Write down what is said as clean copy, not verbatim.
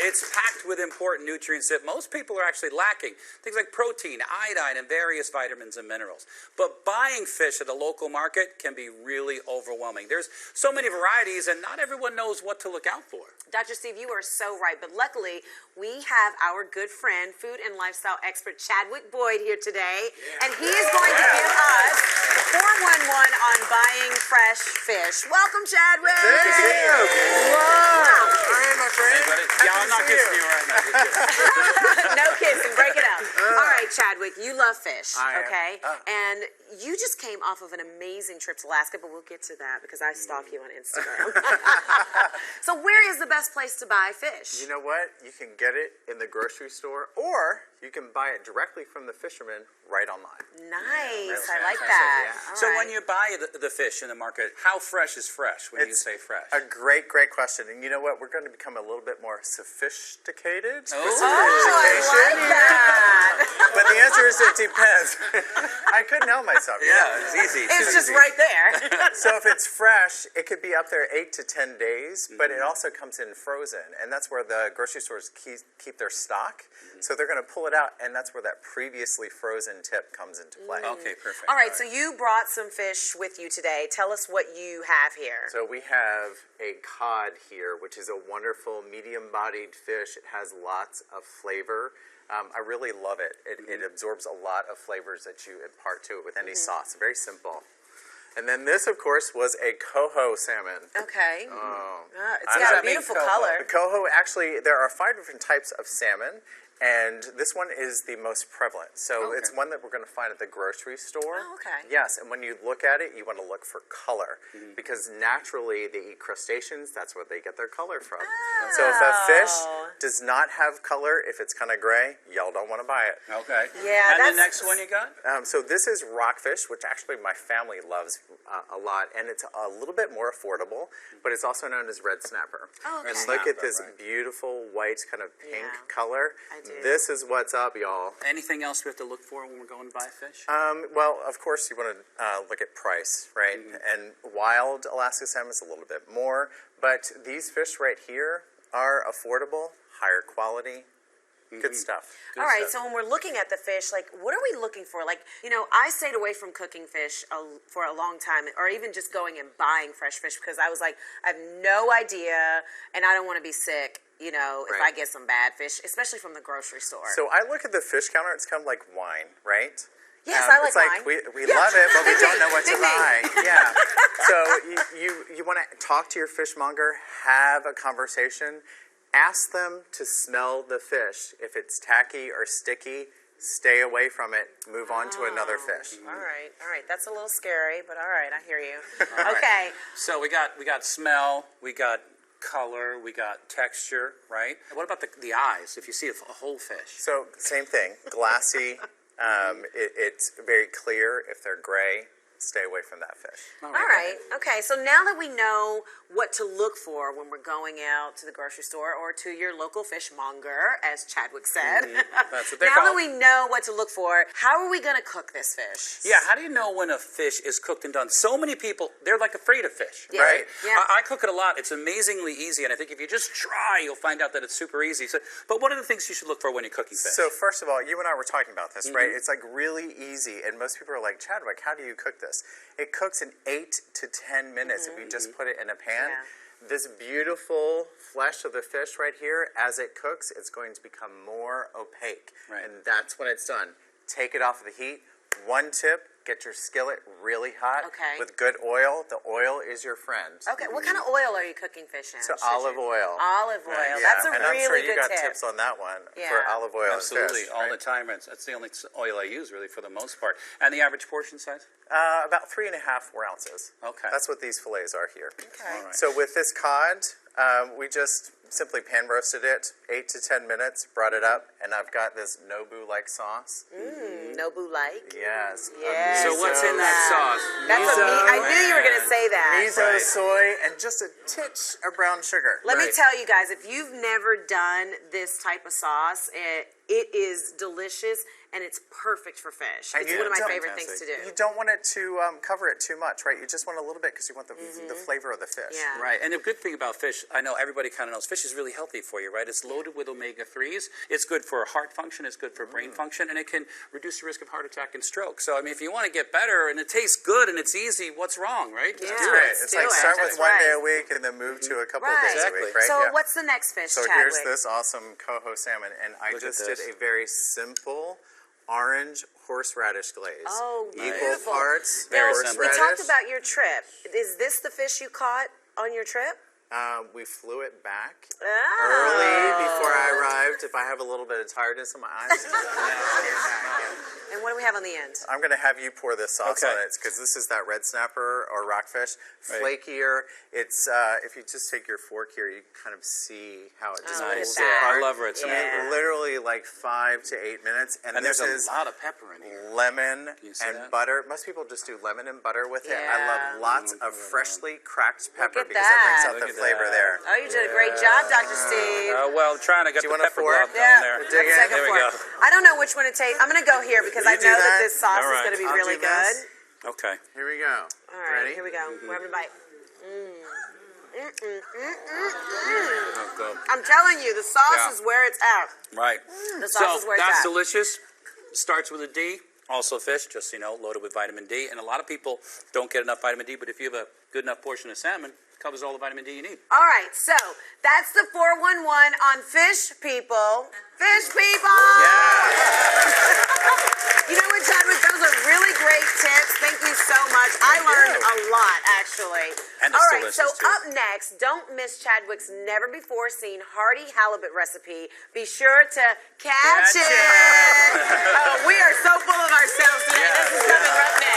It's packed with important nutrients that most people are actually lacking. Things like protein, iodine, and various vitamins and minerals. But buying fish at the local market can be really overwhelming. There's so many varieties, and not everyone knows what to look out for. Dr. Steve, you are so right. But luckily, we have our good friend, food and lifestyle expert Chadwick Boyd here today. And he is going to give us the 411 on buying fresh fish. Welcome, Chadwick. Thank you. Wow. Hi, my friend. Yeah, I'm not kissing you right now. No kissing. Break it up. All right, Chadwick, you love fish, okay? And you just came off of an amazing trip to Alaska, but we'll get to that because I stalk you on Instagram. So where is the best place to buy fish? You know what? You can get it in the grocery store, or you can buy it directly from the fisherman right online. Nice. I like that. Yeah. So when you buy the fish in the market, how fresh is fresh when you say fresh? A great question. And you know what? We're going to become a little bit more sophisticated. I like that. But the answer is it depends. I couldn't help myself. Yeah, it's easy. It's just right there. So if it's fresh, it could be up there 8 to 10 days, but it also comes in frozen. And that's where the grocery stores keep their stock. So they're going to pull it out, and that's where that previously frozen tip comes into play. Okay, perfect. All right, so you brought some fish with you today. Tell us what you have here. So we have a cod here, which is a wonderful medium-bodied fish. It has lots of flavor. I really love it. It absorbs a lot of flavors that you impart to it with any sauce. Very simple. And then this, of course, was a coho salmon. Okay. Oh. It's got a beautiful color. The coho, actually, there are 5 different types of salmon. And this one is the most prevalent. So it's one that we're going to find at the grocery store. Oh, okay. Yes, and when you look at it, you want to look for color. Because naturally, they eat crustaceans. That's where they get their color from. Oh. So if a fish does not have color, if it's kind of gray, y'all don't want to buy it. Okay. Yeah, and the next one you got? So this is rockfish, which actually my family loves a lot. And it's a little bit more affordable, but it's also known as red snapper. Oh, okay. And look at this beautiful white kind of pink color. This is what's up, y'all. Anything else we have to look for when we're going to buy fish? Well, of course, you want to look at price, right? And wild Alaska salmon is a little bit more, but these fish right here are affordable, higher quality, good stuff. All right, so when we're looking at the fish, like, what are we looking for? Like, you know, I stayed away from cooking fish for a long time, or even just going and buying fresh fish, because I was like, I have no idea, and I don't want to be sick, you know, if I get some bad fish, especially from the grocery store. So I look at the fish counter, it's kind of like wine, right? Yes, I like wine. We love it, but we don't know what to buy. Yeah. So you want to talk to your fishmonger, have a conversation, ask them to smell the fish. If it's tacky or sticky, stay away from it. Move on to another fish. All right. That's a little scary, but all right, I hear you. Right. Okay. So we got smell, we got color, we got texture, right? What about the eyes, if you see a whole fish? So same thing, glassy. It's very clear. If they're gray, stay away from that fish. All right. Okay. So now that we know what to look for when we're going out to the grocery store or to your local fishmonger, as Chadwick said. That's what they're Now that called. we know what to look for, how are we going to cook this fish? Yeah, how do you know when a fish is cooked and done? So many people, they're like afraid of fish, Yeah. right? Yeah. I cook it a lot. It's amazingly easy, and I think if you just try, you'll find out that it's super easy. So, but what are the things you should look for when you're cooking fish? So first of all, you and I were talking about this, right? It's like really easy, and most people are like, Chadwick, how do you cook this? It cooks in 8 to 10 minutes if you just put it in a pan. Yeah. This beautiful flesh of the fish right here, as it cooks, it's going to become more opaque. Right. And that's when it's done. Take it off of the heat. One tip, get your skillet really hot with good oil. The oil is your friend. Okay. What kind of oil are you cooking fish in? So olive oil. Olive oil. Right, That's a and really I'm sure you good got tip. tips on that one for Yeah. olive oil Absolutely, and fish. all right? the time. That's the only oil I use, really, for the most part. And the average portion size? About 3.5 ounces. Okay. That's what these fillets are here. Okay. All right. So with this cod, we just simply pan roasted it, 8 to 10 minutes, brought it up, and I've got this Nobu-like sauce. Nobu-like? Yes. Yes. So what's in that sauce? That's I knew you were going to say that. Miso, soy, and just a titch of brown sugar. Let me tell you guys, if you've never done this type of sauce, it is delicious and it's perfect for fish. And It's you one of my don't- favorite things to do. You don't want it to cover it too much, right? You just want a little bit because you want the flavor of the fish. Yeah. Right, and the good thing about fish, I know everybody kind of knows, fish is really healthy for you, right? It's loaded with omega-3s. It's good for heart function. It's good for brain function, and it can reduce the risk of heart attack and stroke. So, I mean, if you want to get better and it tastes good and it's easy, what's wrong, right? Just Yeah. do Right. it. It's do like it. start with That's one day right. a week and then move to a couple of Right. days Exactly. a week, right? So Yeah. what's the next fish, So Chadwick? here's this awesome coho salmon, and I Look at just did this. a very simple orange horseradish glaze. Oh, Equal beautiful. parts Very Now, simple. we horseradish. talked about your trip. Is this the fish you caught on your trip? We flew it back Oh. early before I arrived. If I have a little bit of tiredness in my eyes, And what do we have on the end? I'm going to have you pour this sauce Okay. on it because this is that red snapper or rockfish, Right. flakier. It's if you just take your fork here, you can kind of see how it just Oh, look at pulls that. apart. I love red I snapper. mean, literally like 5 to 8 minutes, and And this there's is a lot of pepper in here. lemon you see and that? butter. Most people just do lemon and butter with it. I Yeah. love lots of freshly cracked pepper at because that. it brings out Look the at flavor that. there. Oh, you did a great job, Dr. Steve. Well, I'm trying to get Do you the want a pepper fork? blob Yeah, down there. Dig let's in. take a There we fork. go. I don't know which one to take. I'm going to go here because I You do know that that? this sauce All is right. going to be I'll really do this. good. Okay. Here we go. All right, Ready? here we go. We're having a bite. Oh, good. I'm telling you, the sauce Yeah. is where it's at. Right. The sauce is So where it's that's at. delicious. Starts with a D. Also fish, just so you know, loaded with vitamin D. And a lot of people don't get enough vitamin D, but if you have a good enough portion of salmon, it covers all the vitamin D you need. All right, so that's the 411 on fish people. Fish people! You know what, Chadwick? Those are really great tips. Thank you so much. I learned a lot, actually. And it's All right, so delicious, too. up next, don't miss Chadwick's never-before-seen hearty halibut recipe. Be sure to catch it. Oh, we are so full of ourselves today. This is coming right next.